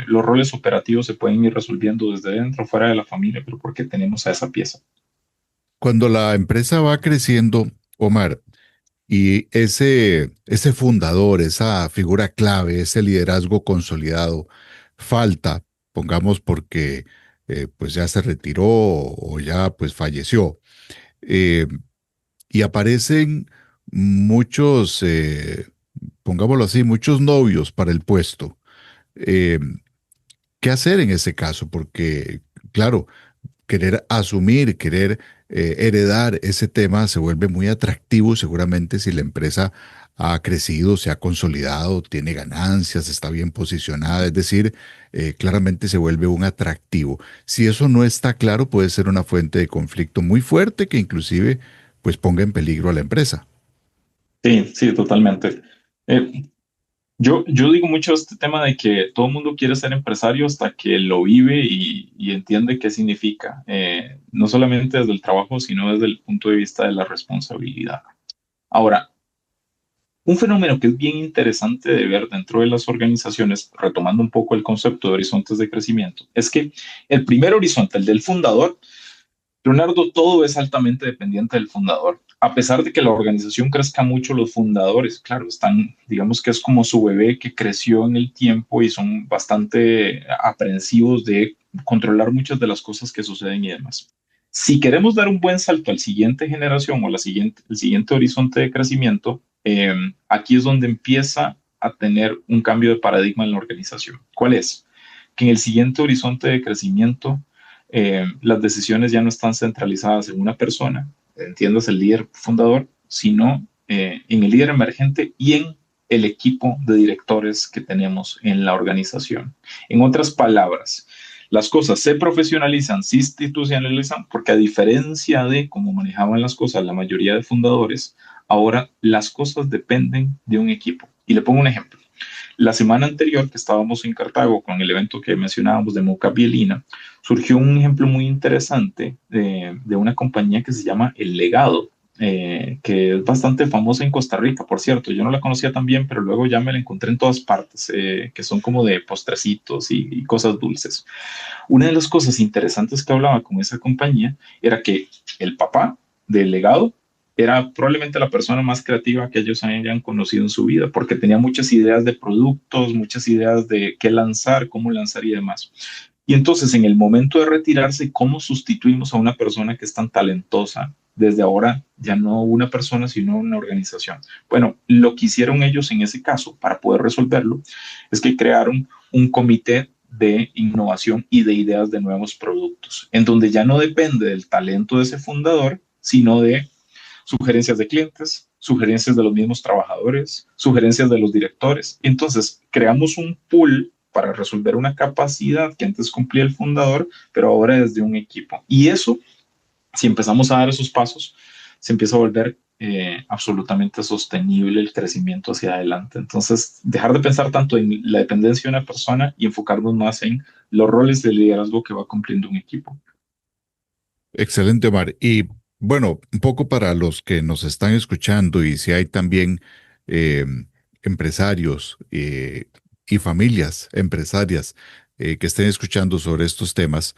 los roles operativos se pueden ir resolviendo desde dentro, fuera de la familia, pero porque tenemos a esa pieza. Cuando la empresa va creciendo, Omar, y ese fundador, esa figura clave, ese liderazgo consolidado, falta, pongamos porque pues ya se retiró o ya pues falleció, eh, y aparecen muchos, pongámoslo así, muchos novios para el puesto. Eh, ¿Qué hacer en ese caso? Porque, claro, querer asumir, querer heredar ese tema se vuelve muy atractivo seguramente si la empresa ha crecido, se ha consolidado, tiene ganancias, está bien posicionada, es decir, claramente se vuelve un atractivo. Si eso no está claro, puede ser una fuente de conflicto muy fuerte que inclusive pues ponga en peligro a la empresa. Sí, sí, totalmente. Eh, Yo digo mucho este tema de que todo el mundo quiere ser empresario hasta que lo vive y entiende qué significa, no solamente desde el trabajo, sino desde el punto de vista de la responsabilidad. Ahora, un fenómeno que es bien interesante de ver dentro de las organizaciones, retomando un poco el concepto de horizontes de crecimiento, es que el primer horizonte, el del fundador, Leonardo, todo es altamente dependiente del fundador. A pesar de que la organización crezca mucho, los fundadores, claro, están, digamos que es como su bebé que creció en el tiempo y son bastante aprensivos de controlar muchas de las cosas que suceden y demás. Si queremos dar un buen salto al siguiente generación o el siguiente horizonte de crecimiento, aquí es donde empieza a tener un cambio de paradigma en la organización. ¿Cuál es? Que en el siguiente horizonte de crecimiento las decisiones ya no están centralizadas en una persona, entiendas el líder fundador, sino en el líder emergente y en el equipo de directores que tenemos en la organización. En otras palabras, las cosas se profesionalizan, se institucionalizan, porque a diferencia de cómo manejaban las cosas la mayoría de fundadores, ahora las cosas dependen de un equipo. Y le pongo un ejemplo. La semana anterior que estábamos en Cartago con el evento que mencionábamos de Moca Bielina, surgió un ejemplo muy interesante de una compañía que se llama El Legado, que es bastante famosa en Costa Rica, por cierto. Yo no la conocía tan bien, pero luego ya me la encontré en todas partes, que son como de postrecitos y cosas dulces. Una de las cosas interesantes que hablaba con esa compañía era que el papá del Legado era probablemente la persona más creativa que ellos hayan conocido en su vida, porque tenía muchas ideas de productos, muchas ideas de qué lanzar, cómo lanzar y demás. Y entonces, en el momento de retirarse, ¿cómo sustituimos a una persona que es tan talentosa? Desde ahora, ya no una persona, sino una organización. Bueno, lo que hicieron ellos en ese caso, para poder resolverlo, es que crearon un comité de innovación y de ideas de nuevos productos, en donde ya no depende del talento de ese fundador, sino de sugerencias de clientes, sugerencias de los mismos trabajadores, sugerencias de los directores. Entonces, creamos un pool para resolver una capacidad que antes cumplía el fundador, pero ahora es de un equipo. Y eso, si empezamos a dar esos pasos, se empieza a volver absolutamente sostenible el crecimiento hacia adelante. Entonces, dejar de pensar tanto en la dependencia de una persona y enfocarnos más en los roles de liderazgo que va cumpliendo un equipo. Excelente, Omar. Y bueno, un poco para los que nos están escuchando y si hay también eh, empresarios y familias empresarias que estén escuchando sobre estos temas,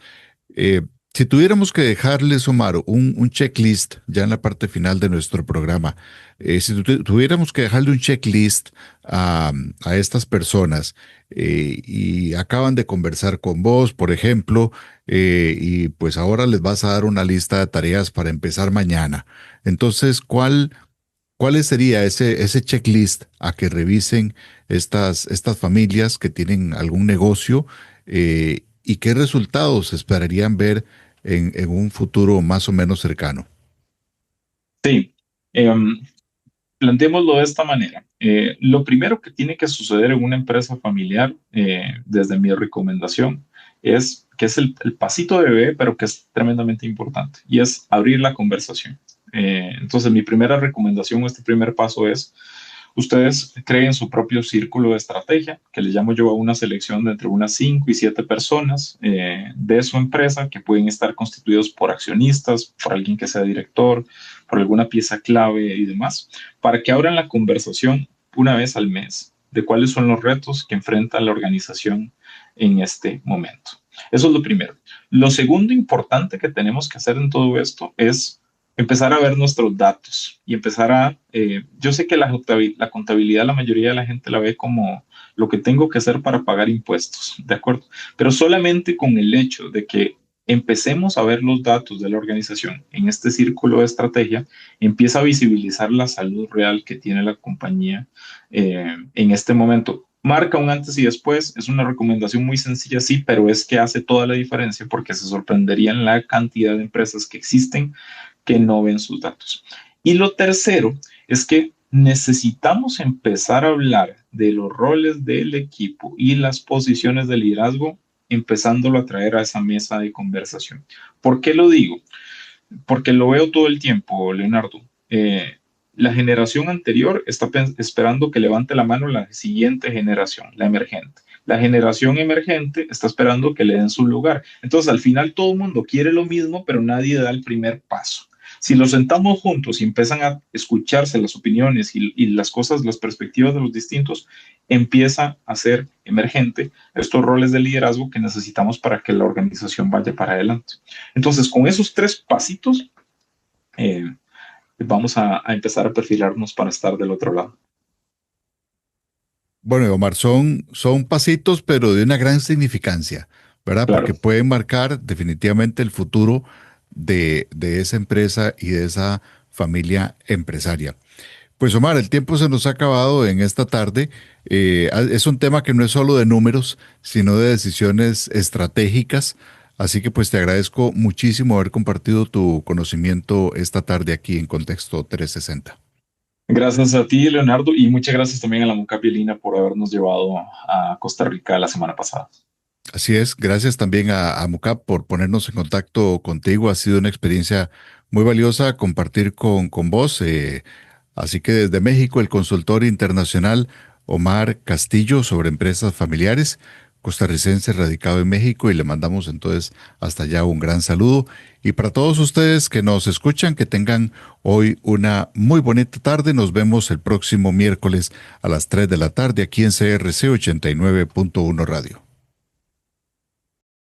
eh, si tuviéramos que dejarles, Omar, un checklist ya en la parte final de nuestro programa, si tuviéramos que dejarle un checklist a estas personas y acaban de conversar con vos, por ejemplo, y pues ahora les vas a dar una lista de tareas para empezar mañana. Entonces, ¿cuál sería ese checklist a que revisen estas familias que tienen algún negocio y qué resultados esperarían ver en un futuro más o menos cercano? Sí, planteémoslo de esta manera. Lo primero que tiene que suceder en una empresa familiar, desde mi recomendación, es que es el pasito de bebé, pero que es tremendamente importante, y es abrir la conversación. Entonces, mi primera recomendación, este primer paso es ustedes creen su propio círculo de estrategia, que le llamo yo a una selección de entre unas 5 y 7 personas de su empresa, que pueden estar constituidos por accionistas, por alguien que sea director, por alguna pieza clave y demás, para que abran la conversación una vez al mes de cuáles son los retos que enfrenta la organización en este momento. Eso es lo primero. Lo segundo importante que tenemos que hacer en todo esto es empezar a ver nuestros datos y empezar yo sé que la contabilidad la mayoría de la gente la ve como lo que tengo que hacer para pagar impuestos, ¿de acuerdo? Pero solamente con el hecho de que empecemos a ver los datos de la organización en este círculo de estrategia, empieza a visibilizar la salud real que tiene la compañía en este momento. Marca un antes y después, es una recomendación muy sencilla, sí, pero es que hace toda la diferencia porque se sorprenderían la cantidad de empresas que existen que no ven sus datos. Y lo tercero es que necesitamos empezar a hablar de los roles del equipo y las posiciones de liderazgo, empezándolo a traer a esa mesa de conversación. ¿Por qué lo digo? Porque lo veo todo el tiempo, Leonardo. La generación anterior está esperando que levante la mano la siguiente generación, la emergente. La generación emergente está esperando que le den su lugar. Entonces, al final, todo el mundo quiere lo mismo, pero nadie da el primer paso. Si los sentamos juntos y empiezan a escucharse las opiniones y las cosas, las perspectivas de los distintos, empieza a ser emergente estos roles de liderazgo que necesitamos para que la organización vaya para adelante. Entonces, con esos 3 pasitos, vamos a empezar a perfilarnos para estar del otro lado. Bueno, Omar, son pasitos, pero de una gran significancia, ¿verdad? Claro. Porque pueden marcar definitivamente el futuro de esa empresa y de esa familia empresaria. Pues Omar, el tiempo se nos ha acabado en esta tarde. Es un tema que no es solo de números, sino de decisiones estratégicas. Así que pues te agradezco muchísimo haber compartido tu conocimiento esta tarde aquí en Contexto 360. Gracias a ti, Leonardo, y muchas gracias también a la MUCAP Bielina por habernos llevado a Costa Rica la semana pasada. Así es, gracias también a MUCAP por ponernos en contacto contigo. Ha sido una experiencia muy valiosa compartir con vos. Así que desde México, el consultor internacional Omar Castillo sobre empresas familiares, costarricense radicado en México, y le mandamos entonces hasta allá un gran saludo. Y para todos ustedes que nos escuchan, que tengan hoy una muy bonita tarde. Nos vemos el próximo miércoles a las 3 de la tarde aquí en CRC 89.1 Radio.